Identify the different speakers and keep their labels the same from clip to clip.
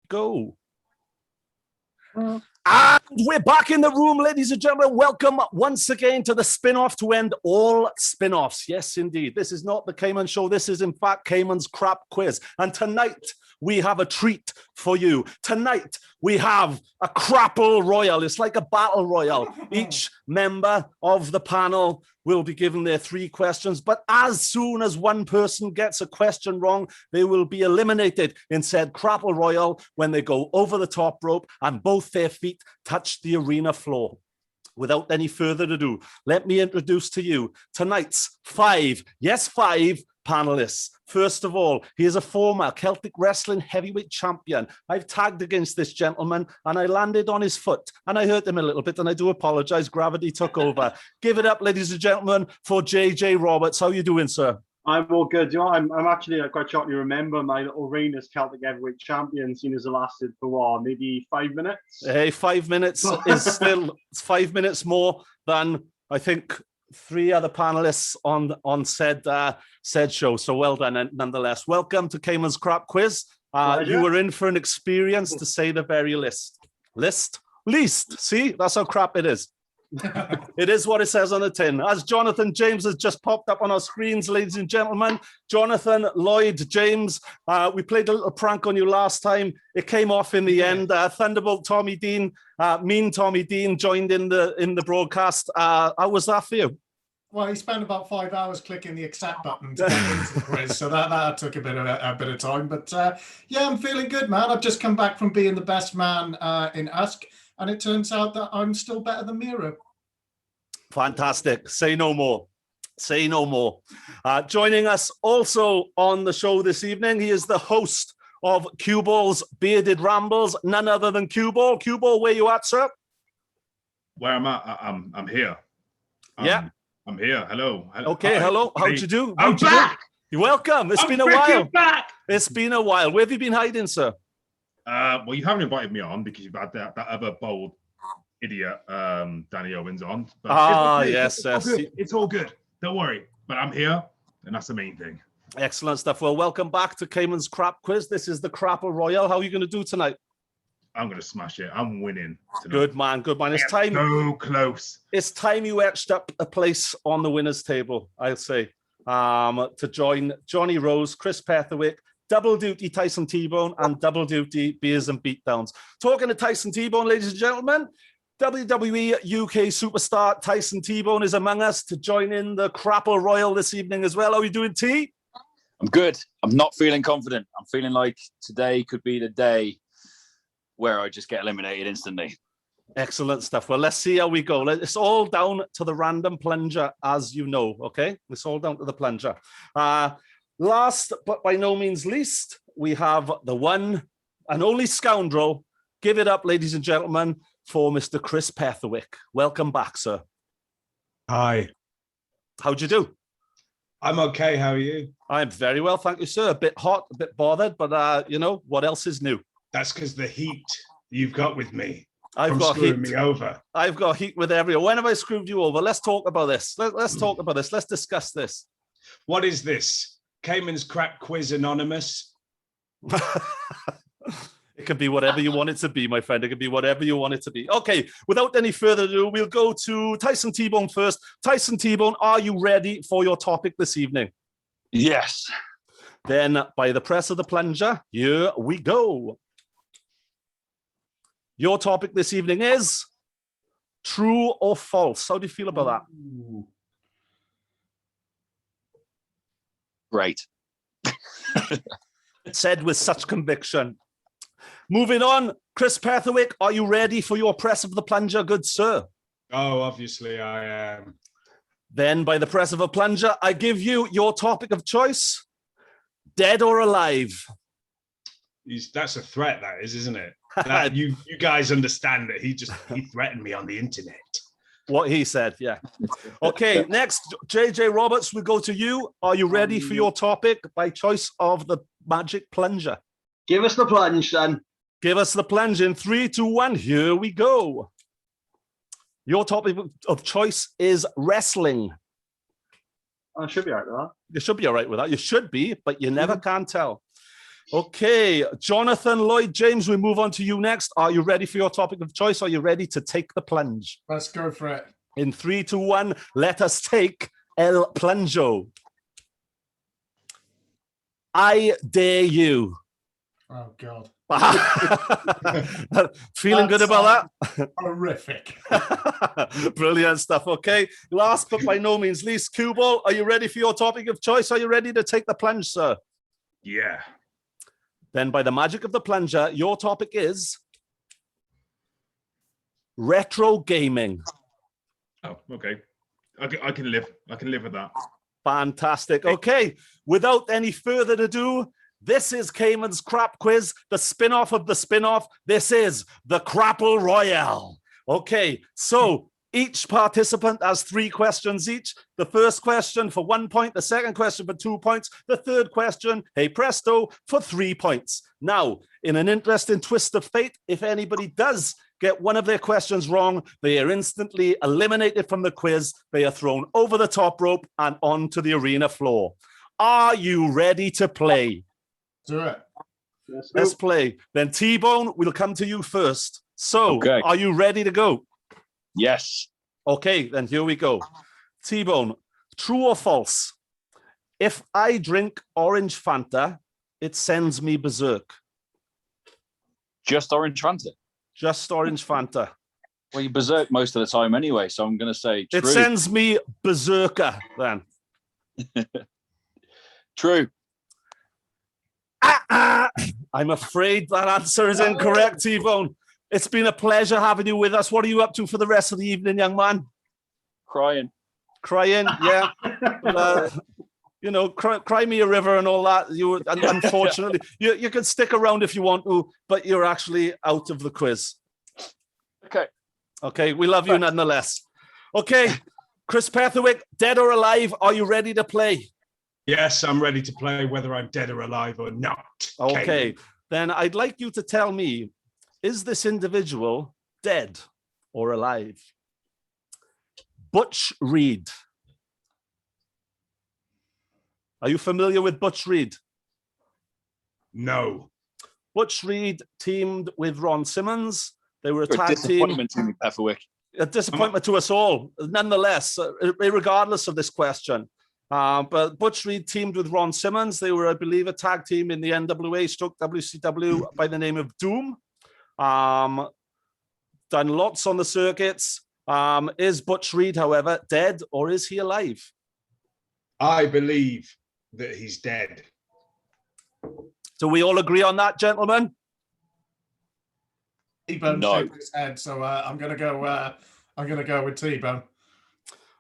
Speaker 1: go. And we're back in the room, ladies and gentlemen. Welcome once again to the spin-off to end all spin-offs. Yes, indeed. This is not the Caiman show. This is, in fact, Caiman's crap quiz. And tonight, we have a treat for you. Tonight, we have a Crapple Royale. It's like a battle royale. Each member of the panel will be given their 3 questions, but as soon as one person gets a question wrong, they will be eliminated in said Crapple Royale when they go over the top rope and both their feet touch the arena floor. Without any further ado, let me introduce to you tonight's 5 panelists. First of all, he is a former Celtic wrestling heavyweight champion. I've tagged against this gentleman and I landed on his foot and I hurt him a little bit, and I do apologize. Gravity took over. Give it up, ladies and gentlemen, for JJ Roberts. How are you doing, sir?
Speaker 2: I'm all good. You know, I'm actually quite shocked you remember my little reign as Celtic heavyweight champion, seeing as it lasted for what, maybe 5 minutes?
Speaker 1: Hey, 5 minutes is still 5 minutes more than I think 3 other panelists on said show. So well done, nonetheless. Welcome to Caiman's Crap Quiz. You were in for an experience, to say the very least. Least. See, that's how crap it is. It is what it says on the tin. As Jonathan James has just popped up on our screens, ladies and gentlemen, Jonathan Lloyd James. We played a little prank on you last time. It came off in the end. Thunderbolt Tommy Dean, mean Tommy Dean, joined in the broadcast. How was that for you?
Speaker 3: Well, he spent about 5 hours clicking the accept button to get into the quiz, so that took a bit of time. But yeah, I'm feeling good, man. I've just come back from being the best man in Usk, and it turns out that I'm still better than Miro.
Speaker 1: Fantastic. Say no more. Say no more. Joining us also on the show this evening, he is the host of Cueball's Bearded Rambles, none other than Cueball. Cueball, where you at, sir?
Speaker 4: Where am I? I'm here.
Speaker 1: Yeah.
Speaker 4: I'm here. Hello.
Speaker 1: Okay,
Speaker 4: Hi.
Speaker 1: hello. How'd you do?
Speaker 4: I'm back.
Speaker 1: You're welcome. It's been a while.
Speaker 4: Back.
Speaker 1: It's been a while. Where have you been hiding, sir?
Speaker 4: Well, you haven't invited me on because you've had that other bold idiot, Danny Owens, on. But
Speaker 1: yes.
Speaker 4: It's all good. Don't worry. But I'm here, and that's the main thing.
Speaker 1: Excellent stuff. Well, welcome back to Caiman's Crap Quiz. This is the Crapple Royale. How are you going to do tonight?
Speaker 4: I'm going to smash it. I'm winning tonight.
Speaker 1: Good man. Good man. It's time.
Speaker 4: So close.
Speaker 1: It's time you etched up a place on the winner's table, I'll say, to join Johnny Rose, Chris Petherwick, Double Duty Tyson T-Bone, and Double Duty Beers and Beatdowns. Talking to Tyson T-Bone, ladies and gentlemen, WWE UK superstar Tyson T-Bone is among us to join in the Crapple Royale this evening as well. How are you doing, T?
Speaker 5: I'm good. I'm not feeling confident. I'm feeling like today could be the day where I just get eliminated instantly.
Speaker 1: Excellent stuff. Well, let's see how we go. It's all down to the random plunger, as you know, okay? It's all down to the plunger. Last, but by no means least, we have the one and only scoundrel. Give it up, ladies and gentlemen, for Mr. Chris Petherwick. Welcome back, sir.
Speaker 6: Hi.
Speaker 1: How'd you do?
Speaker 6: I'm okay. How are you?
Speaker 1: I'm very well, thank you, sir. A bit hot, a bit bothered, but you know, what else is new?
Speaker 6: That's because the heat you've got with me.
Speaker 1: I've got
Speaker 6: screwing
Speaker 1: heat.
Speaker 6: Me over.
Speaker 1: I've got heat with everyone. When have I screwed you over? Let's talk about this. Let's talk about this. Let's discuss this.
Speaker 6: What is this? Caiman's Crap Quiz Anonymous?
Speaker 1: It can be whatever you want it to be, my friend. It can be whatever you want it to be. Okay, without any further ado, we'll go to Tyson T-Bone first. Tyson T-Bone, are you ready for your topic this evening?
Speaker 5: Yes.
Speaker 1: Then, by the press of the plunger, here we go. Your topic this evening is true or false. How do you feel about that?
Speaker 6: Ooh.
Speaker 5: Great.
Speaker 1: Said with such conviction. Moving on, Chris Petherwick, are you ready for your press of the plunger, good sir?
Speaker 6: Oh, obviously I am.
Speaker 1: Then, by the press of a plunger, I give you your topic of choice, dead or alive.
Speaker 6: That's a threat, that is, isn't it? That, you guys understand that he threatened me on the internet.
Speaker 1: What he said, yeah. Okay, next, JJ Roberts, we go to you. Are you ready for your topic by choice of the magic plunger?
Speaker 2: Give us the plunge, then.
Speaker 1: Give us the plunge in 3, 2, 1. Here we go. Your topic of choice is wrestling.
Speaker 2: I should be all right with that.
Speaker 1: You should be all right with that. You should be, but you never can tell. Okay, Jonathan Lloyd James, we move on to you next. Are you ready for your topic of choice? Are you ready to take the plunge?
Speaker 3: Let's go for it.
Speaker 1: In 3, 2, 1, let us take El Plunjo. I dare you.
Speaker 3: Oh, God.
Speaker 1: Feeling good about
Speaker 3: that? Horrific.
Speaker 1: Brilliant stuff. Okay, last but by no means least, Cueball, are you ready for your topic of choice? Are you ready to take the plunge, sir?
Speaker 6: Yeah.
Speaker 1: Then by the magic of the plunger, your topic is retro gaming.
Speaker 4: Oh, okay. I can live with that.
Speaker 1: Fantastic. Okay, without any further ado, this is Caiman's Crap Quiz, the spin-off of the spin-off. This is the Crapple Royale. Okay, so each participant has 3 questions each. The first question for 1 point, the second question for 2 points, the third question, hey presto, for 3 points. Now, in an interesting twist of fate, if anybody does get one of their questions wrong, they are instantly eliminated from the quiz. They are thrown over the top rope and onto the arena floor. Are you ready to play?
Speaker 3: Do it.
Speaker 1: Let's play. Then T-Bone, we'll come to you first. So,
Speaker 5: Okay.
Speaker 1: Are you ready to go?
Speaker 5: Yes.
Speaker 1: Okay, then here we go. T-Bone, true or false? If I drink orange Fanta, it sends me berserk.
Speaker 5: Just orange Fanta.
Speaker 1: Just orange Fanta.
Speaker 5: Well, you berserk most of the time anyway, so I'm going to say true.
Speaker 1: It sends me berserker then.
Speaker 5: True.
Speaker 1: I'm afraid that answer is incorrect, T-Bone. It's been a pleasure having you with us. What are you up to for the rest of the evening, young man?
Speaker 5: Crying.
Speaker 1: Crying, yeah. Cry me a river and all that. Unfortunately, you can stick around if you want to, but you're actually out of the quiz. Okay, we love you nonetheless. Okay, Chris Petherwick, dead or alive, are you ready to play?
Speaker 6: Yes, I'm ready to play whether I'm dead or alive or not.
Speaker 1: Okay, then I'd like you to tell me, is this individual dead or alive? Butch Reed. Are you familiar with Butch Reed?
Speaker 6: No.
Speaker 1: Butch Reed teamed with Ron Simmons. They were a
Speaker 5: You're
Speaker 1: tag team.
Speaker 5: Disappointment to me, Petherwick.
Speaker 1: A disappointment to us all, nonetheless, regardless of this question. But Butch Reed teamed with Ron Simmons. They were, I believe, a tag team in the NWA/WCW by the name of Doom. Done lots on the circuits. Is Butch Reed, however, dead or is he alive?
Speaker 6: I believe that he's dead.
Speaker 1: Do we all agree on that, gentlemen?
Speaker 3: T-Bone
Speaker 5: No.
Speaker 3: shook his head, so I'm gonna go with T-Bone.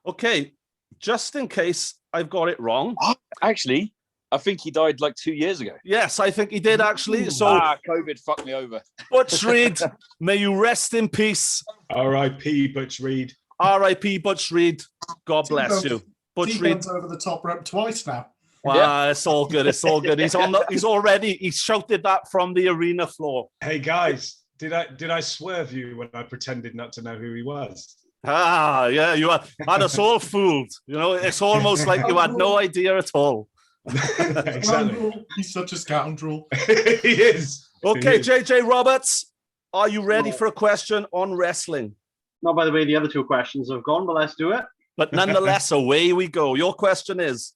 Speaker 1: Okay, just in case I've got it wrong.
Speaker 5: Actually, I think he died like 2 years ago.
Speaker 1: Yes, I think he did actually. So
Speaker 5: COVID fucked me over.
Speaker 1: Butch Reed, may you rest in peace.
Speaker 6: R.I.P. Butch Reed.
Speaker 1: R.I.P. Butch Reed. God bless you. Butch Reed.
Speaker 3: T-Bone's over the top rope twice now.
Speaker 1: Wow,
Speaker 5: Yeah.
Speaker 1: It's all good. It's all good. He's he shouted that from the arena floor.
Speaker 6: Hey guys, did I swerve you when I pretended not to know who he was?
Speaker 1: Yeah, you had us all fooled. It's almost like you had no idea at all.
Speaker 6: Exactly.
Speaker 3: He's such a scoundrel.
Speaker 6: He is.
Speaker 1: Okay,
Speaker 6: He is.
Speaker 1: JJ Roberts, are you ready for a question on wrestling?
Speaker 2: Not by the way the other 2 questions have gone, but let's do it.
Speaker 1: But nonetheless, away we go. Your question is,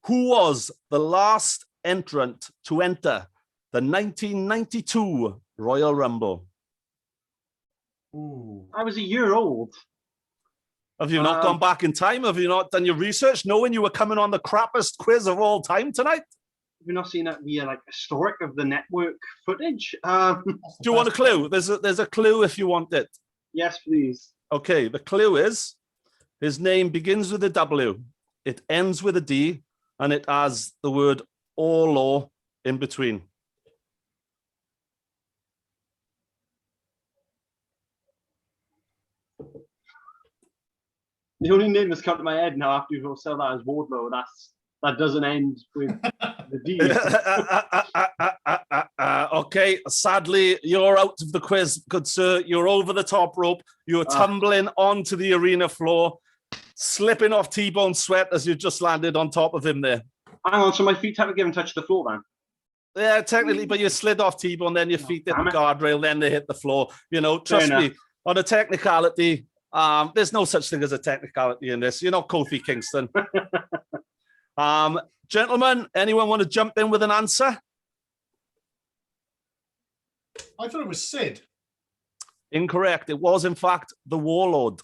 Speaker 1: who was the last entrant to enter the 1992 Royal Rumble?
Speaker 3: Ooh.
Speaker 2: I was a year old.
Speaker 1: Have you not gone back in time? Have you not done your research, knowing you were coming on the crappiest quiz of all time tonight?
Speaker 2: Have you not seen that via historic of the network footage?
Speaker 1: Do you want a clue? There's a clue if you want it.
Speaker 2: Yes, please.
Speaker 1: Okay, the clue is his name begins with a W, it ends with a D, and it has the word Olo in between.
Speaker 2: The only name that's come to my head now after you've said that is Wardlow. That doesn't end with the D.
Speaker 1: Okay, sadly, you're out of the quiz, good sir. You're over the top rope. You're tumbling onto the arena floor, slipping off T-Bone sweat as you just landed on top of him there.
Speaker 2: Hang on, so my feet haven't given touch the floor then?
Speaker 1: Yeah, technically, but you slid off T-bone, then your feet hit the guardrail, then they hit the floor. You know, trust me, on a technicality, there's no such thing as a technicality in this. You're not Kofi Kingston. Gentlemen, anyone want to jump in with an answer?
Speaker 3: I thought it was Sid.
Speaker 1: Incorrect. It was, in fact, the Warlord.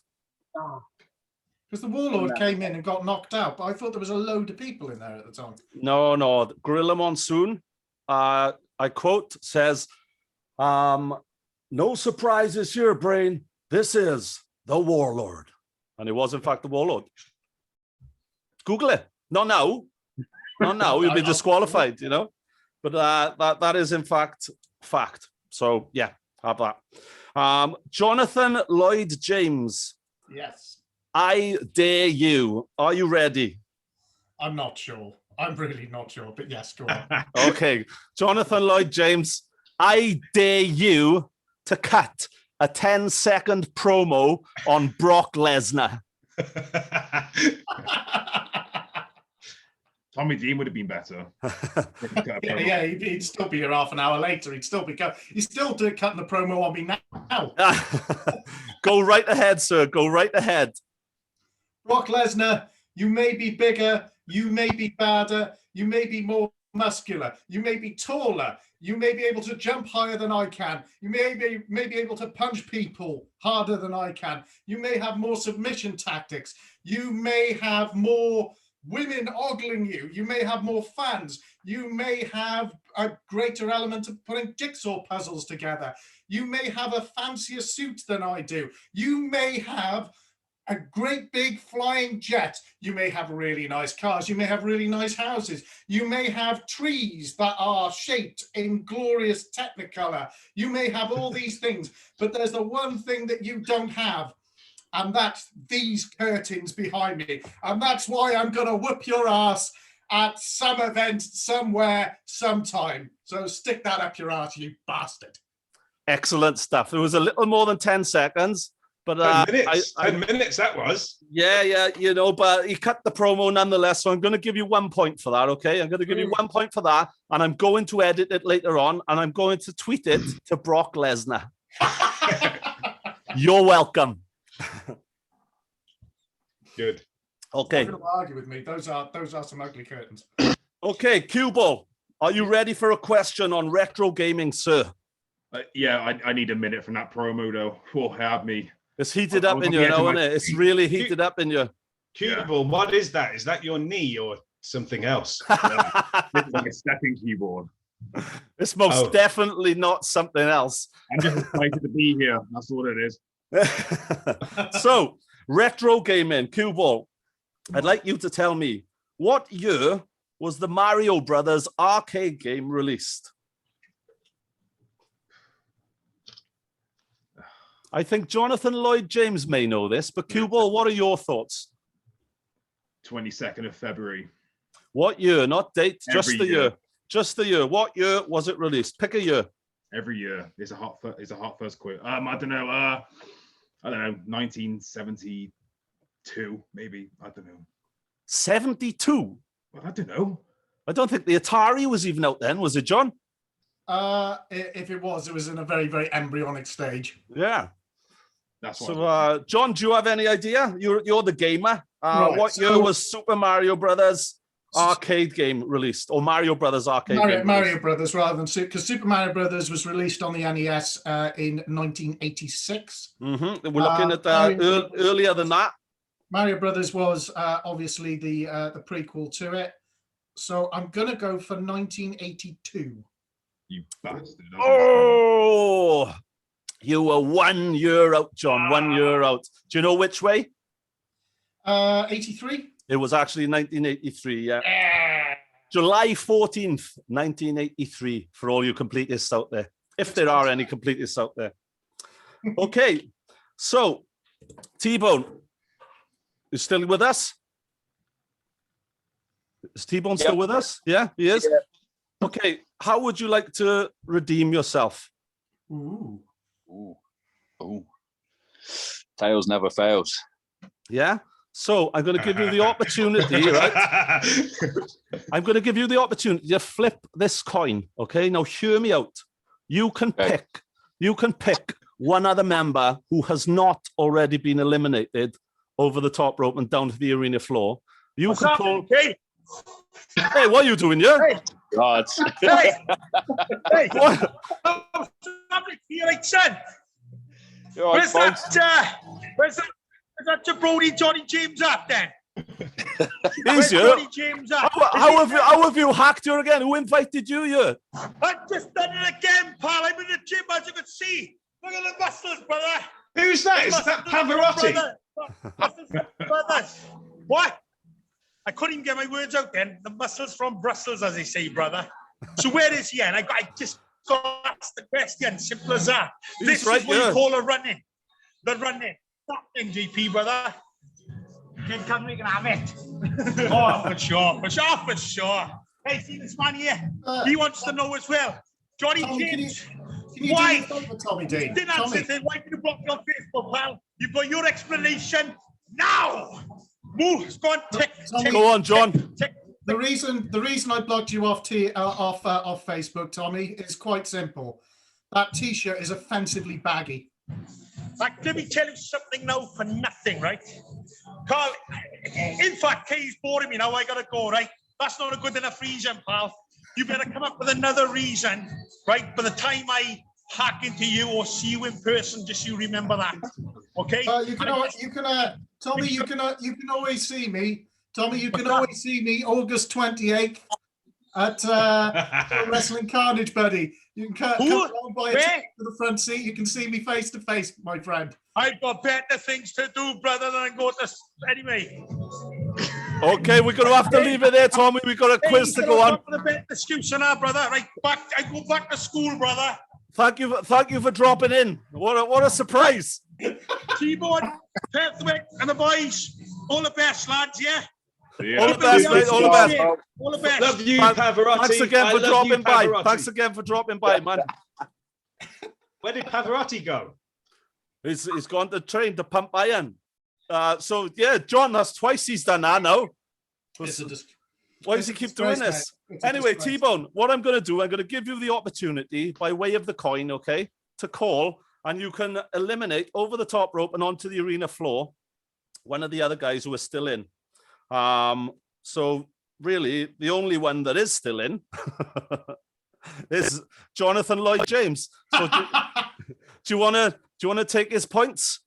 Speaker 3: Because the Warlord came in and got knocked out, but I thought there was a load of people in there at the time.
Speaker 1: No. Gorilla Monsoon, I quote, says, no surprises here, Brain. This is the Warlord. And it was, in fact, the Warlord. Google it. Not now. Not now. You'll be disqualified, you know. But that is, in fact, fact. So, yeah, have that. Jonathan Lloyd James.
Speaker 3: Yes.
Speaker 1: I dare you. Are you ready?
Speaker 3: I'm not sure. I'm really not sure, but yes, go on.
Speaker 1: Okay. Jonathan Lloyd James, I dare you to cut a 10-second promo on Brock Lesnar.
Speaker 4: Tommy Dean would have been better.
Speaker 3: yeah, he'd still be here half an hour later. He's still cutting the promo on me now.
Speaker 1: Go right ahead, sir. Go right ahead.
Speaker 3: Brock Lesnar, you may be bigger, you may be badder, you may be more muscular, you may be taller, you may be able to jump higher than I can, you may be able to punch people harder than I can, you may have more submission tactics, you may have more women ogling you, you may have more fans, you may have a greater element of putting jigsaw puzzles together, you may have a fancier suit than I do, you may have a great big flying jet. You may have really nice cars. You may have really nice houses. You may have trees that are shaped in glorious technicolor. You may have all these things, but there's the one thing that you don't have, and that's these curtains behind me. And that's why I'm going to whoop your ass at some event, somewhere, sometime. So stick that up your ass, you bastard.
Speaker 1: Excellent stuff. There was a little more than 10 seconds. But
Speaker 6: 10 minutes that was.
Speaker 1: Yeah, you know, but he cut the promo nonetheless. So I'm going to give you 1 point for that, okay? I'm going to give you 1 point for that, and I'm going to edit it later on, and I'm going to tweet it to Brock Lesnar. You're welcome.
Speaker 6: Good.
Speaker 1: Okay.
Speaker 3: Don't argue with me. Those are some ugly curtains.
Speaker 1: Okay, Cueball, are you ready for a question on retro gaming, sir?
Speaker 4: Yeah, I need a minute from that promo though. Oh, have me.
Speaker 1: It's heated up in you, isn't it? It's really heated up in you.
Speaker 6: Cueball, what is that? Is that your knee or something else?
Speaker 4: It's like a stepping keyboard.
Speaker 1: It's most definitely not something else.
Speaker 4: I'm just excited to be here. That's all it is.
Speaker 1: So, retro gaming, Cueball, I'd like you to tell me, what year was the Mario Brothers arcade game released? I think Jonathan Lloyd James may know this, but Cueball, what are your thoughts?
Speaker 4: 22nd of February.
Speaker 1: What year? Not date, just the
Speaker 4: year.
Speaker 1: year. Just the year. What year was it released? Pick a year.
Speaker 4: Every year. It's a hot first quiz. I don't know. 1972, maybe. I don't know.
Speaker 1: 72?
Speaker 4: Well, I don't know.
Speaker 1: I don't think the Atari was even out then, was it, John?
Speaker 3: If it was in a very, very embryonic stage.
Speaker 1: Yeah.
Speaker 4: That's
Speaker 1: so. John, do you have any idea? You're the gamer.
Speaker 3: Right,
Speaker 1: what year was Super Mario Brothers arcade game released, or Mario Brothers arcade game?
Speaker 3: Mario Brothers, rather than because Super Mario Brothers was released on the NES in 1986.
Speaker 1: Mm-hmm. We're looking at earlier than that.
Speaker 3: Mario Brothers was obviously the prequel to it. So I'm gonna go for 1982.
Speaker 4: You bastard!
Speaker 1: Oh, you were 1 year out, John. 1 year out. Do you know which way?
Speaker 3: 83.
Speaker 1: It was actually 1983. Yeah. July 14th, 1983. For all you completists out there, if there are any completists out there. Okay, so T-Bone, you still with us? Is T-Bone still with us? Yeah, he is. Yeah. Okay, how would you like to redeem yourself?
Speaker 5: Ooh. Tails never fails.
Speaker 1: Yeah. So I'm going to give you the opportunity, right? I'm going to give you the opportunity to flip this coin. Okay. Now hear me out. You can pick one other member who has not already been eliminated over the top rope and down to the arena floor. You can pull. Hey, what are you doing here?
Speaker 5: Hey. God.
Speaker 7: Hey.
Speaker 1: What?
Speaker 7: Where's that jabroni Johnny James at then?
Speaker 1: Where's
Speaker 7: Johnny James at?
Speaker 1: How have you hacked her again? Who invited you here?
Speaker 7: I've just done it again, pal. I'm in the gym, as you can see. Look at the muscles, brother.
Speaker 6: Who's that? Is that Pavarotti?
Speaker 7: Brothers. What? I couldn't even get my words out then. The muscles from Brussels, as they say, brother. So where is he? And I just got to ask the question. Simple as that. This is what you call a running. The running. Something, GP, brother. Can come, we can have it. Oh, for sure. Hey, see this man here? He wants to know as well. Johnny James. Why?
Speaker 3: Tommy D.
Speaker 7: Didn't answer it. Why did you block me on Facebook, pal? You've got your explanation now. Move. Go on,
Speaker 1: go on, John.
Speaker 3: The reason I blocked you off Facebook, Tommy, is quite simple. That T-shirt is offensively baggy.
Speaker 7: Like, let me tell you something now for nothing, right? Carl, in fact, Kay's boring me now. I gotta go, right? That's not a good enough reason, pal. You better come up with another reason, right? By the time I hack into you or see you in person, just you remember that, okay?
Speaker 3: Tommy, you can always see me. Tommy, you can always see me August 28th at Pro Wrestling Karnage, buddy. You can come along by a ticket to the front seat. You can see me face to face, my friend.
Speaker 7: I've got better things to do, brother, than go to... Anyway.
Speaker 1: Okay, we're going to have to leave it there, Tommy. We've got a quiz to go on.
Speaker 7: A bit excuse on that, brother. Right, I go back to school, brother.
Speaker 1: Thank you for dropping in. What a surprise.
Speaker 7: T-Bone, Petherwick, and the boys. All the best, lads, yeah?
Speaker 1: All the best, mate. All the best.
Speaker 7: All the best.
Speaker 6: Love you, Pavarotti.
Speaker 1: Thanks again for dropping by. Thanks again for dropping by, man.
Speaker 6: Where did Pavarotti go?
Speaker 1: He's gone to train to pump iron. So yeah, John, that's twice he's done that now. Why does he keep doing this? Anyway, T-Bone, what I'm going to do, I'm going to give you the opportunity by way of the coin, okay, to call, and you can eliminate over the top rope and onto the arena floor one of the other guys who are still in. So really, the only one that is still in is Jonathan Lloyd James. So do you want to take his points?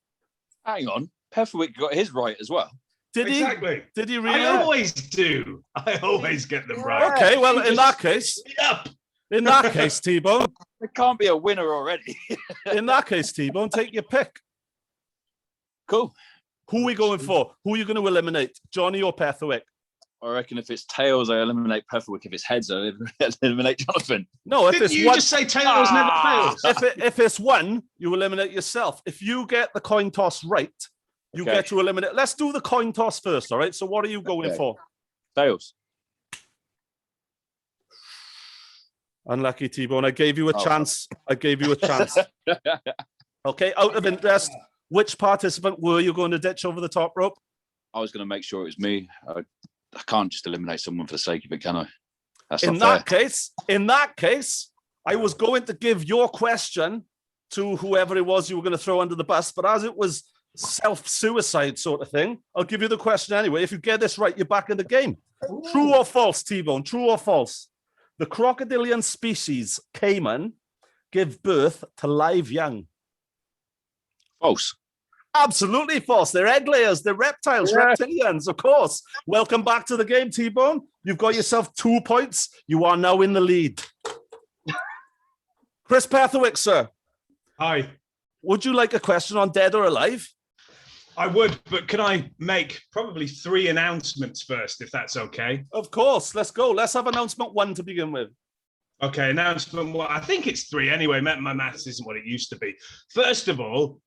Speaker 5: Hang on, Petherwick got his right as well.
Speaker 1: Did he?
Speaker 6: Exactly.
Speaker 1: Did he really?
Speaker 6: I always do. I always get them right.
Speaker 1: Okay, well, in that case, T-Bone.
Speaker 5: There can't be a winner already.
Speaker 1: In that case, T-Bone, take your pick.
Speaker 5: Cool.
Speaker 1: Who are we going for? Who are you going to eliminate, Johnny or Petherwick?
Speaker 5: I reckon if it's tails, I eliminate Petherwick. If it's heads, I eliminate Jonathan.
Speaker 1: No, if
Speaker 6: Didn't
Speaker 1: it's
Speaker 6: you
Speaker 1: one,
Speaker 6: just say tails never fails?
Speaker 1: If it's one, you eliminate yourself. If you get the coin toss right, you get to eliminate. Let's do the coin toss first, all right? So what are you going for?
Speaker 5: Tails.
Speaker 1: Unlucky, T-Bone. I gave you a chance. Okay, out of interest, which participant were you going to ditch over the top rope?
Speaker 5: I was going to make sure it was me. I can't just eliminate someone for the sake of it, can I? That's
Speaker 1: in
Speaker 5: not fair.
Speaker 1: In that case, I was going to give your question to whoever it was you were going to throw under the bus, but as it was self-suicide sort of thing, I'll give you the question anyway. If you get this right, you're back in the game. Ooh. True or false, T-Bone? True or false? The crocodilian species Caiman give birth to live young.
Speaker 5: False.
Speaker 1: Absolutely false. They're egg layers. They're reptiles, reptilians, of course. Welcome back to the game, T-Bone. You've got yourself 2 points. You are now in the lead. Chris Petherwick, sir.
Speaker 6: Hi.
Speaker 1: Would you like a question on Dead or Alive?
Speaker 6: I would, but can I make probably 3 announcements first, if that's okay?
Speaker 1: Of course. Let's go. Let's have announcement 1 to begin with.
Speaker 6: Okay, announcement 1. I think it's 3 anyway. My maths isn't what it used to be. First of all,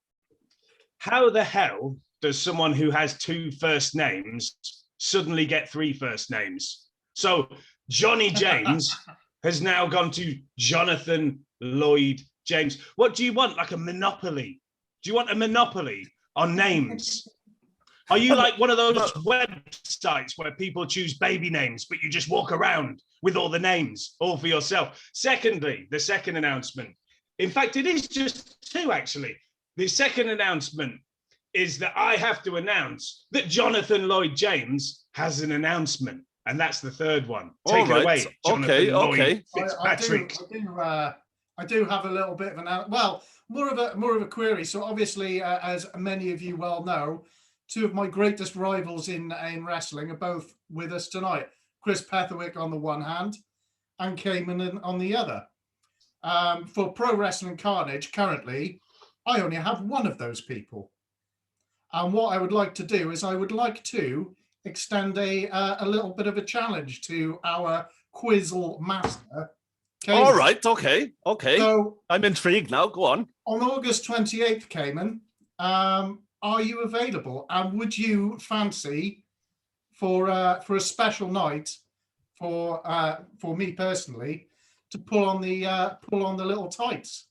Speaker 6: how the hell does someone who has 2 first names suddenly get 3 first names? So Johnny James has now gone to Jonathan Lloyd James. What do you want? Like a monopoly? Do you want a monopoly on names? Are you like one of those websites where people choose baby names, but you just walk around with all the names, all for yourself? Secondly, the second announcement. In fact, it is just 2, actually. The second announcement is that I have to announce that Jonathan Lloyd-James has an announcement. And that's the third one. Take it away, Jonathan Lloyd Fitzpatrick.
Speaker 3: I do have a little bit of more of a query. So obviously, as many of you well know, 2 of my greatest rivals in wrestling are both with us tonight. Chris Petherwick on the one hand, and Caiman on the other. For Pro Wrestling Karnage, currently, I only have one of those people. And what I would like to do is I would like to extend a little bit of a challenge to our Quizzle master. Caiman.
Speaker 1: All right, okay.
Speaker 3: So
Speaker 1: I'm intrigued now. Go on.
Speaker 3: On August 28th, Caiman, are you available? And would you fancy for a special night for me personally to pull on the little tights?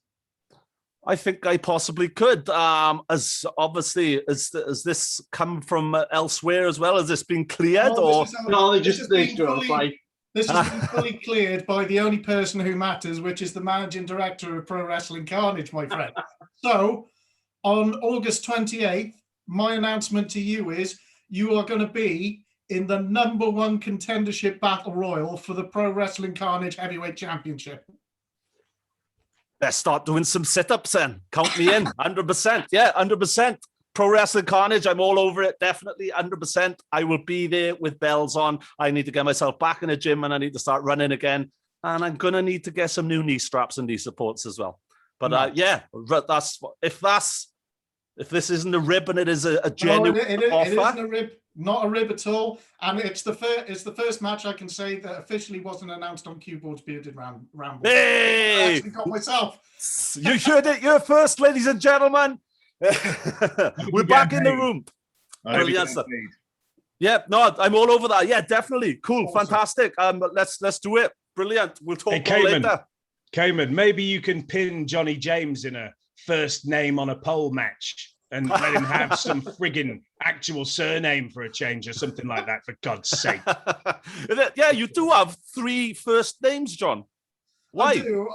Speaker 1: I think I possibly could. As obviously, has this come from elsewhere as well? Has this been cleared
Speaker 3: This has been fully cleared by the only person who matters, which is the managing director of Pro Wrestling Karnage, my friend. So, on August 28th, my announcement to you is you are going to be in the #1 contendership battle royal for the Pro Wrestling Karnage Heavyweight Championship.
Speaker 1: Let's start doing some sit-ups then. Count me in, 100%. Yeah, 100%. Pro Wrestling Karnage, I'm all over it, definitely, 100%. I will be there with bells on. I need to get myself back in the gym and I need to start running again. And I'm going to need to get some new knee straps and knee supports as well. But yeah, if this isn't a rib and it is a genuine offer.
Speaker 3: It isn't a rib, not a rib at all. And it's the first match I can say that officially wasn't announced on Cueball's Bearded Ramble.
Speaker 1: Hey!
Speaker 3: I actually got myself.
Speaker 1: You heard it. You're first, ladies and gentlemen. We're back in the room. Yeah, no, I'm all over that. Yeah, definitely. Cool, awesome. Fantastic. Let's do it. Brilliant. We'll talk more later.
Speaker 6: Caiman, maybe you can pin Johnny James in a first name on a pole match and let him have some friggin' actual surname for a change or something like that, for God's sake.
Speaker 1: Yeah, you do have 3 first names, John. Why?
Speaker 3: I do.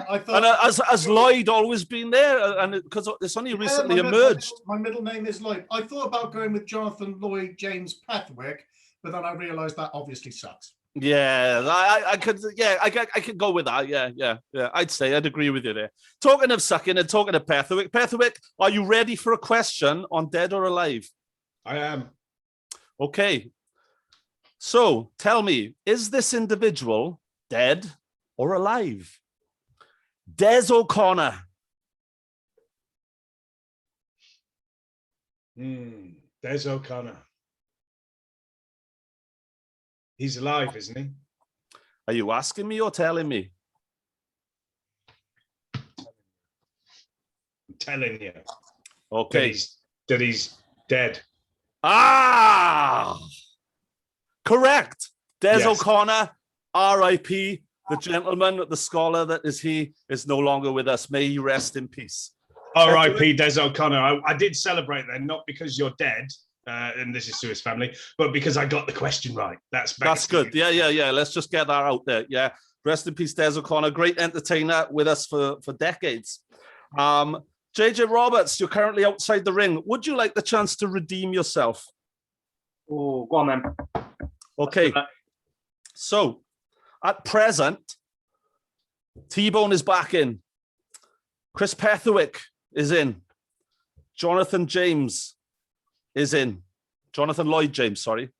Speaker 3: I thought,
Speaker 1: and has Lloyd always been there? And because it's only recently emerged.
Speaker 3: My middle name is Lloyd. I thought about going with Jonathan Lloyd James Petherwick, but then I realised that obviously sucks.
Speaker 1: Yeah, I could. Yeah, I could go with that. Yeah. I'd agree with you there. Talking of sucking and talking of Petherwick. Petherwick, are you ready for a question on Dead or Alive?
Speaker 6: I am.
Speaker 1: Okay. So tell me, is this individual dead or alive? Des O'Connor.
Speaker 6: Des O'Connor. He's alive, isn't he?
Speaker 1: Are you asking me or telling me?
Speaker 6: I'm telling you.
Speaker 1: Okay.
Speaker 6: That he's dead.
Speaker 1: Ah! Correct. Des O'Connor, R.I.P. The gentleman, the scholar that is he, is no longer with us. May he rest in peace.
Speaker 6: R.I.P. Des O'Connor. I did celebrate then, not because you're dead, and this is to his family, but because I got the question right. That's
Speaker 1: good. Yeah. Let's just get that out there. Yeah. Rest in peace, Des O'Connor. Great entertainer with us for decades. JJ Roberts, you're currently outside the ring. Would you like the chance to redeem yourself?
Speaker 2: Oh, go on then.
Speaker 1: Okay. So, at present, T-Bone is back in. Chris Petherwick is in. Jonathan James is in. Jonathan Lloyd James, sorry.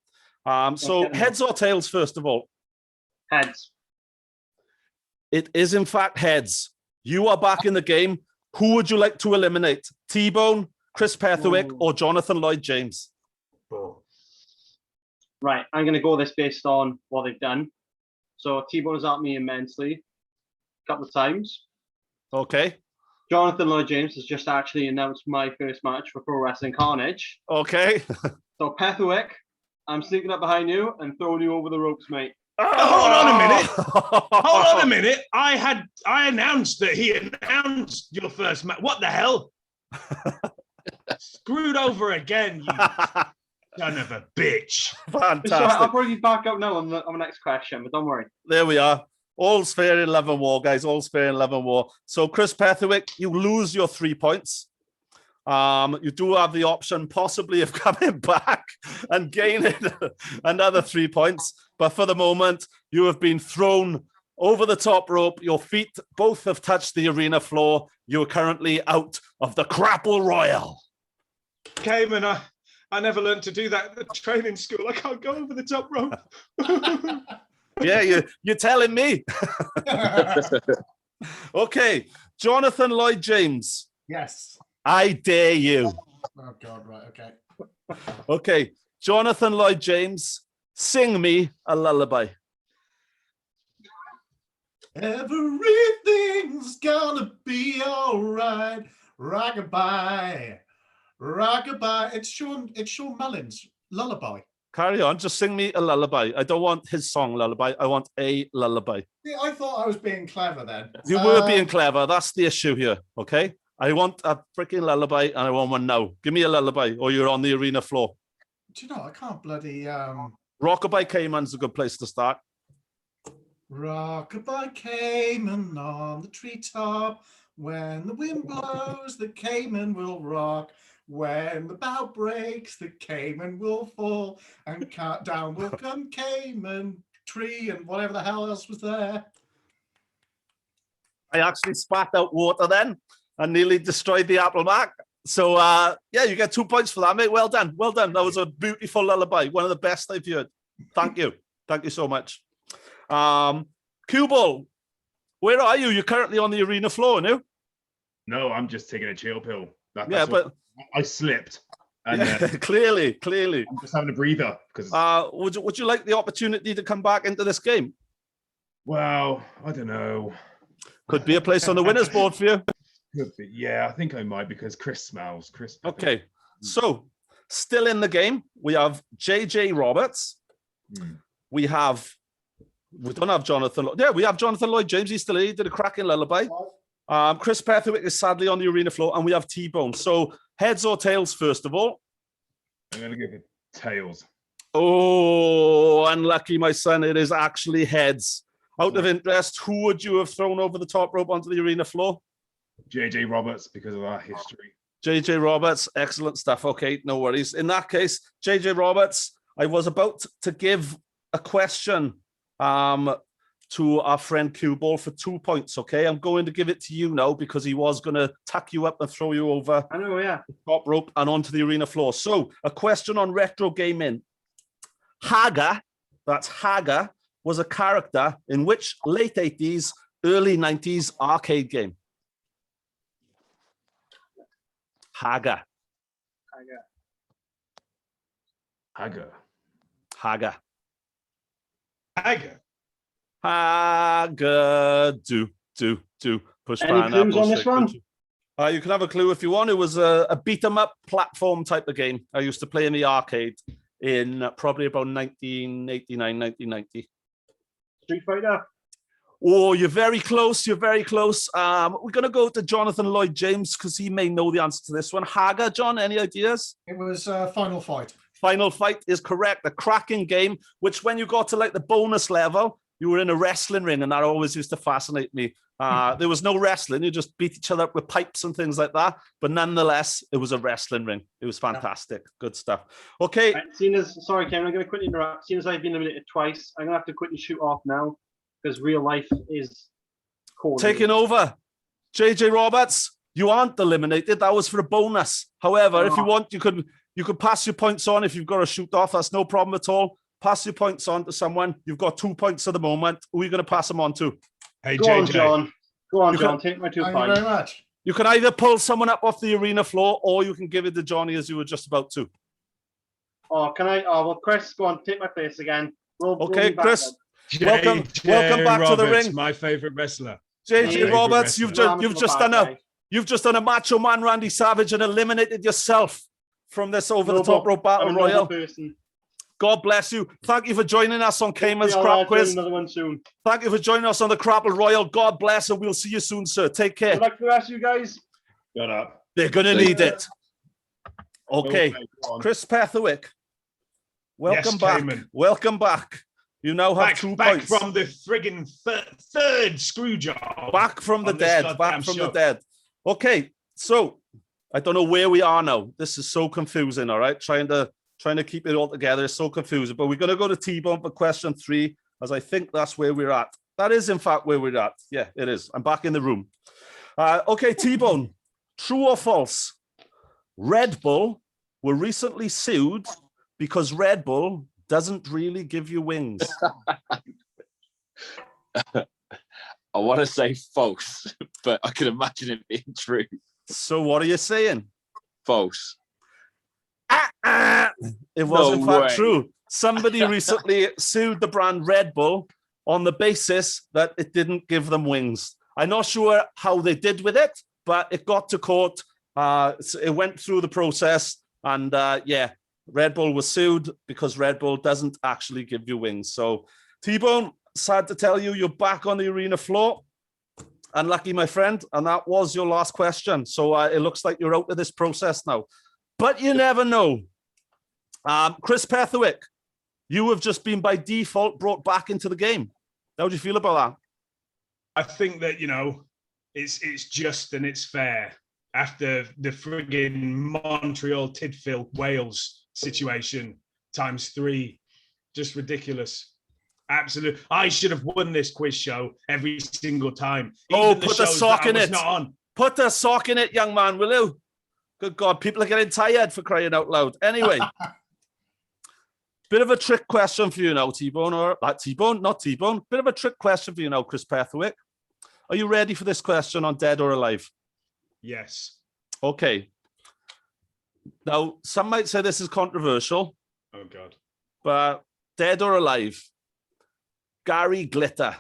Speaker 1: So heads or tails, first of all?
Speaker 2: Heads.
Speaker 1: It is, in fact, heads. You are back in the game. Who would you like to eliminate? T-Bone, Chris Petherwick, or Jonathan Lloyd James?
Speaker 2: Right, I'm going to go this based on what they've done. So T-Bone has helped me immensely a couple of times.
Speaker 1: Okay.
Speaker 2: Jonathan Lloyd James has just actually announced my first match for Pro Wrestling Karnage.
Speaker 1: Okay.
Speaker 2: So Petherwick, I'm sneaking up behind you and throwing you over the ropes, mate.
Speaker 6: Hold on a minute. Hold on a minute. I announced that he announced your first match. What the hell? Screwed over again, you son of a bitch.
Speaker 1: Fantastic.
Speaker 2: I'll bring you back up now on the next question, but don't worry.
Speaker 1: There we are. All's fair in love and war, guys. All's fair in love and war. So, Chris Petherwick, you lose your 3 points. You do have the option possibly of coming back and gaining another 3 points. But for the moment, you have been thrown over the top rope. Your feet both have touched the arena floor. You are currently out of the Crapple Royale.
Speaker 6: Cayman, I never learned to do that at the training school. I can't go over the top rope.
Speaker 1: Yeah, you're telling me. Okay, Jonathan Lloyd James.
Speaker 3: Yes.
Speaker 1: I dare you.
Speaker 3: Oh, God, right, okay.
Speaker 1: Okay, Jonathan Lloyd James, sing me a lullaby.
Speaker 3: Everything's gonna be all right. Rockabye. Rockabye. It's Sean Mullins' lullaby.
Speaker 1: Carry on, just sing me a lullaby. I don't want his song lullaby. I want a lullaby.
Speaker 3: Yeah, I thought I was being clever then.
Speaker 1: You were being clever. That's the issue here, okay? I want a freaking lullaby and I want one now. Give me a lullaby or you're on the arena floor.
Speaker 3: Do you know, I can't bloody...
Speaker 1: Rockabye Cayman's a good place to start.
Speaker 3: Rockabye Cayman on the treetop. When the wind blows, the Cayman will rock. When the bough breaks, the Cayman will fall. And down will come Cayman tree and whatever the hell else was there.
Speaker 1: I actually spat out water then and nearly destroyed the apple mark. So, yeah, you get 2 points for that, mate. Well done. Well done. That was a beautiful lullaby. One of the best I've heard. Thank you. Thank you so much. Cueball, where are you? You're currently on the arena floor, no?
Speaker 4: No, I'm just taking a chill pill.
Speaker 1: Yeah, but
Speaker 4: I slipped. And
Speaker 1: yeah, clearly.
Speaker 4: I'm just having a breather because.
Speaker 1: Would you like the opportunity to come back into this game?
Speaker 4: Well, I don't know.
Speaker 1: Could be a place on the winners board for you.
Speaker 4: Could be. Yeah, I think I might because Chris smells.
Speaker 1: Okay, so still in the game, we have JJ Roberts. We don't have Jonathan. Yeah, we have Jonathan Lloyd James. He's still here. He did a cracking lullaby. Chris Petherwick is sadly on the arena floor, and we have T-Bone. So heads or tails, first of all?
Speaker 4: I'm going to give it tails.
Speaker 1: Oh, unlucky, my son. It is actually heads. Out of interest, who would you have thrown over the top rope onto the arena floor?
Speaker 4: JJ Roberts, because of our history.
Speaker 1: JJ Roberts, excellent stuff. Okay, no worries. In that case, JJ Roberts, I was about to give a question to our friend Cueball for 2 points, okay? I'm going to give it to you now because he was going to tuck you up and throw you over the top rope and onto the arena floor. So, a question on retro gaming. Haga, that's Haga, was a character in which late 80s, early 90s arcade game? Haga. Do. Push
Speaker 2: Any clues on this one?
Speaker 1: You can have a clue if you want. It was a beat 'em up platform type of game. I used to play in the arcade in probably about 1989, 1990.
Speaker 2: Street Fighter.
Speaker 1: Oh, you're very close. You're very close. We're going to go to Jonathan Lloyd James because he may know the answer to this one. Haga, John, any ideas?
Speaker 3: It was Final Fight.
Speaker 1: Final Fight is correct. A cracking game, which when you got to like the bonus level, you were in a wrestling ring, and that always used to fascinate me. There was no wrestling. You just beat each other up with pipes and things like that. But nonetheless, it was a wrestling ring. It was fantastic. Good stuff. Okay.
Speaker 2: Right, sorry, Cameron, I'm going to quickly interrupt. Seeing as I've been eliminated twice, I'm going to have to quickly shoot off now because real life is
Speaker 1: taking over. JJ Roberts, you aren't eliminated. That was for a bonus. However, if you want, you could pass your points on if you've got to shoot off. That's no problem at all. Pass your points on to someone. You've got 2 points at the moment. Who are you going to pass them on to?
Speaker 6: Hey,
Speaker 2: Go
Speaker 6: JJ.
Speaker 2: on, John. Take my 2 points.
Speaker 3: Thank you very much.
Speaker 1: You can either pull someone up off the arena floor or you can give it to Johnny as you were just about to.
Speaker 2: Oh, can I? Oh, well, Chris, go on. Take my place again.
Speaker 1: Okay, Chris. Welcome back
Speaker 6: Roberts,
Speaker 1: to the ring.
Speaker 6: My favorite wrestler.
Speaker 1: JJ Roberts, you've just done a Macho Man Randy Savage and eliminated yourself from this over the top rope battle royale. God bless you. Thank you for joining us on Cayman's Crap Quiz.
Speaker 2: Another one soon.
Speaker 1: Thank you for joining us on the Crapple Royale. God bless, and we'll see you soon, sir. Take care.
Speaker 2: Good luck to the rest of you guys.
Speaker 4: Shut up.
Speaker 1: They're going to need it. Okay,
Speaker 4: go on.
Speaker 1: Chris Petherwick, welcome
Speaker 6: Yes,
Speaker 1: back.
Speaker 6: Caiman.
Speaker 1: Welcome back. You now have 2
Speaker 6: back
Speaker 1: points.
Speaker 6: from the friggin' third screw job.
Speaker 1: Back from the
Speaker 6: on this
Speaker 1: dead.
Speaker 6: goddamn
Speaker 1: Back from
Speaker 6: show.
Speaker 1: the dead. Okay, so I don't know where we are now. This is so confusing. All right, trying to keep it all together is so confusing. But we're going to go to T-Bone for question 3, as I think that's where we're at. That is, in fact, where we're at. Yeah, it is. I'm back in the room. Okay, T-Bone. True or false? Red Bull were recently sued because Red Bull doesn't really give you wings.
Speaker 5: I want to say false, but I can imagine it being true.
Speaker 1: So what are you saying?
Speaker 5: False.
Speaker 1: It was in fact
Speaker 5: way.
Speaker 1: true. Somebody recently sued the brand Red Bull on the basis that it didn't give them wings. I'm not sure how they did with it, but it got to court. It went through the process, and yeah, Red Bull was sued because Red Bull doesn't actually give you wings. So, T-Bone, sad to tell you, you're back on the arena floor. Unlucky, my friend, and that was your last question. So it looks like you're out of this process now. But you never know. Chris Petherwick, you have just been by default brought back into the game. How do you feel about that?
Speaker 6: I think that, it's just and it's fair after the friggin' Montreal, Tidfield, Wales situation ×3. Just ridiculous. Absolutely. I should have won this quiz show every single time.
Speaker 1: Put the sock in it.
Speaker 6: Not on.
Speaker 1: Put the sock in it, young man, will you? Good God, people are getting tired for crying out loud. Anyway, bit of a trick question for you now, T-Bone, or T-Bone, not T-Bone. Bit of a trick question for you now, Chris Petherwick. Are you ready for this question on Dead or Alive?
Speaker 6: Yes.
Speaker 1: Okay. Now, some might say this is controversial.
Speaker 6: Oh, God.
Speaker 1: But Dead or Alive, Gary Glitter.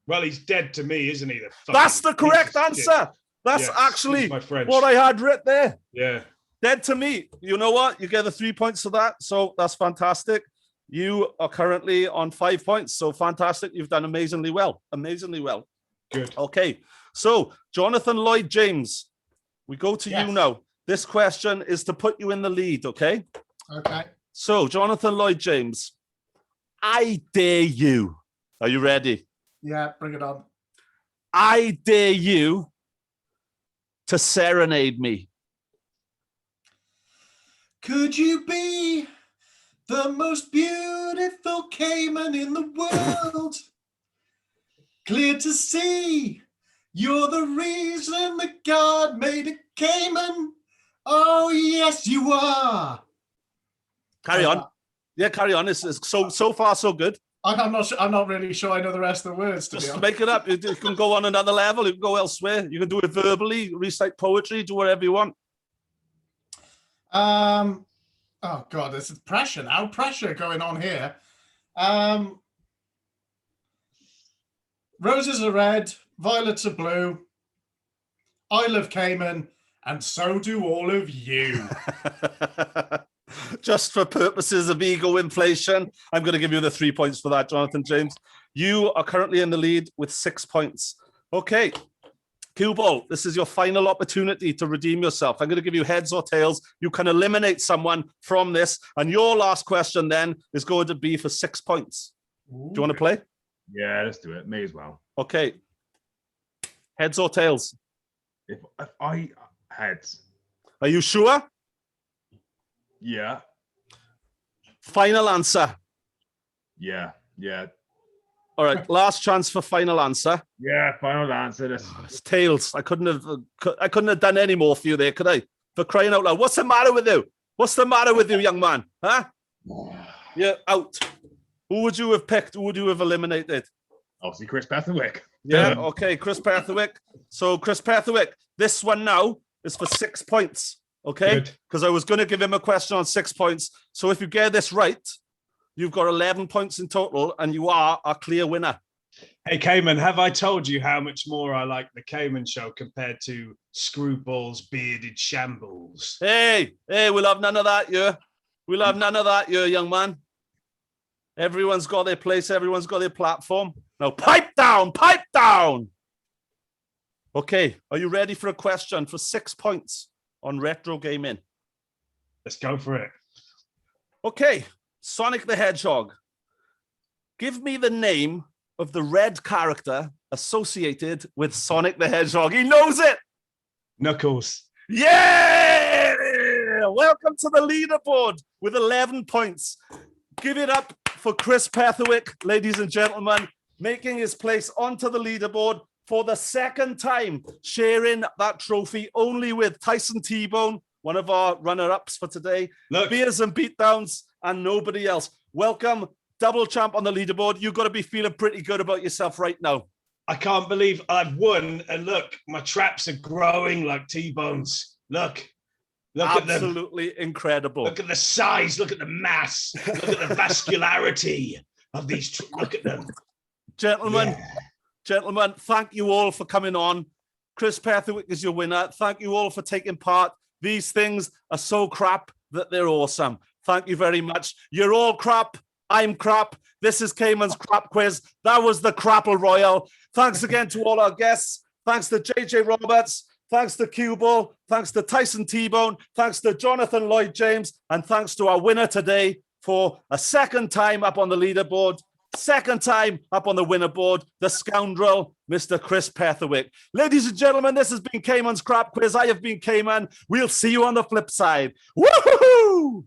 Speaker 6: Well, he's dead to me, isn't he?
Speaker 1: That's the correct answer. That's actually what I had written there.
Speaker 6: Yeah.
Speaker 1: Dead to me. You know what? You get the 3 points for that. So that's fantastic. You are currently on 5 points. So fantastic. You've done amazingly well. Amazingly well.
Speaker 6: Good.
Speaker 1: Okay. So Jonathan Lloyd James, we go to you now. This question is to put you in the lead. Okay.
Speaker 3: Okay.
Speaker 1: So Jonathan Lloyd James, I dare you. Are you ready?
Speaker 3: Yeah, bring it on.
Speaker 1: I dare you to serenade me.
Speaker 3: Could you be the most beautiful Cayman in the world? Clear to see, you're the reason that God made a Cayman. Oh, yes, you are.
Speaker 1: Carry on. Yeah, carry on. It's so far, so good.
Speaker 3: I'm not really sure I know the rest of the words, to be
Speaker 1: Just
Speaker 3: honest.
Speaker 1: make it up. You can go on another level. You can go elsewhere. You can do it verbally, recite poetry, do whatever you want.
Speaker 3: Oh God, this is pressure now. Pressure going on here. Roses are red, violets are blue. I love Cayman, and so do all of you.
Speaker 1: Just for purposes of ego inflation, I'm going to give you the 3 points for that, Jonathan James. You are currently in the lead with 6 points. Okay, Cueball, this is your final opportunity to redeem yourself. I'm going to give you heads or tails. You can eliminate someone from this. And your last question then is going to be for 6 points. Do you want to play?
Speaker 4: Yeah, let's do it. May as well.
Speaker 1: Okay. Heads or tails?
Speaker 4: If I heads.
Speaker 1: Are you sure?
Speaker 4: Yeah.
Speaker 1: Final answer.
Speaker 4: Yeah.
Speaker 1: All right, last chance for final answer.
Speaker 4: Yeah, final answer.
Speaker 1: It's tails. I couldn't have done any more for you there, could I? For crying out loud. What's the matter with you? What's the matter with you, young man? Huh? You're out. Who would you have picked? Who would you have eliminated?
Speaker 4: Obviously, Chris Petherwick.
Speaker 1: Yeah, okay, Chris Petherwick. So, Chris Petherwick, this one now is for 6 points, okay? Because I was going to give him a question on 6 points. So, if you get this right, you've got 11 points in total, and you are a clear winner.
Speaker 6: Hey, Cayman, have I told you how much more I like the Cayman show compared to Screwball's bearded shambles?
Speaker 1: Hey, we'll have none of that, yeah. We'll have none of that, yeah, young man. Everyone's got their place. Everyone's got their platform. Now, pipe down, pipe down. Okay, are you ready for a question for 6 points on retro gaming?
Speaker 6: Let's go for it.
Speaker 1: Okay, Sonic the Hedgehog. Give me the name of the red character associated with Sonic the Hedgehog. He knows it.
Speaker 6: Knuckles.
Speaker 1: Yeah! Welcome to the leaderboard with 11 points. Give it up for Chris Petherwick, ladies and gentlemen, making his place onto the leaderboard for the second time, sharing that trophy only with Tyson T-Bone, one of our runner-ups for today.
Speaker 6: Look.
Speaker 1: Beers and Beatdowns, and nobody else. Welcome, double champ on the leaderboard. You've got to be feeling pretty good about yourself right now.
Speaker 6: I can't believe I've won. And look, my traps are growing like T-bones. Look at them.
Speaker 1: Absolutely incredible.
Speaker 6: Look at the size. Look at the mass. Look at the vascularity of these. Look at them.
Speaker 1: Gentlemen, thank you all for coming on. Chris Petherwick is your winner. Thank you all for taking part. These things are so crap that they're awesome. Thank you very much. You're all crap. I'm crap. This is Caiman's Crap Quiz. That was the Crapple Royale. Thanks again to all our guests. Thanks to JJ Roberts. Thanks to Cueball. Thanks to Tyson T-Bone. Thanks to Jonathan Lloyd James. And thanks to our winner today for a second time up on the leaderboard. Second time up on the winner board, the scoundrel, Mr. Chris Petherwick. Ladies and gentlemen, this has been Caiman's Crap Quiz. I have been Caiman. We'll see you on the flip side. Woohoo!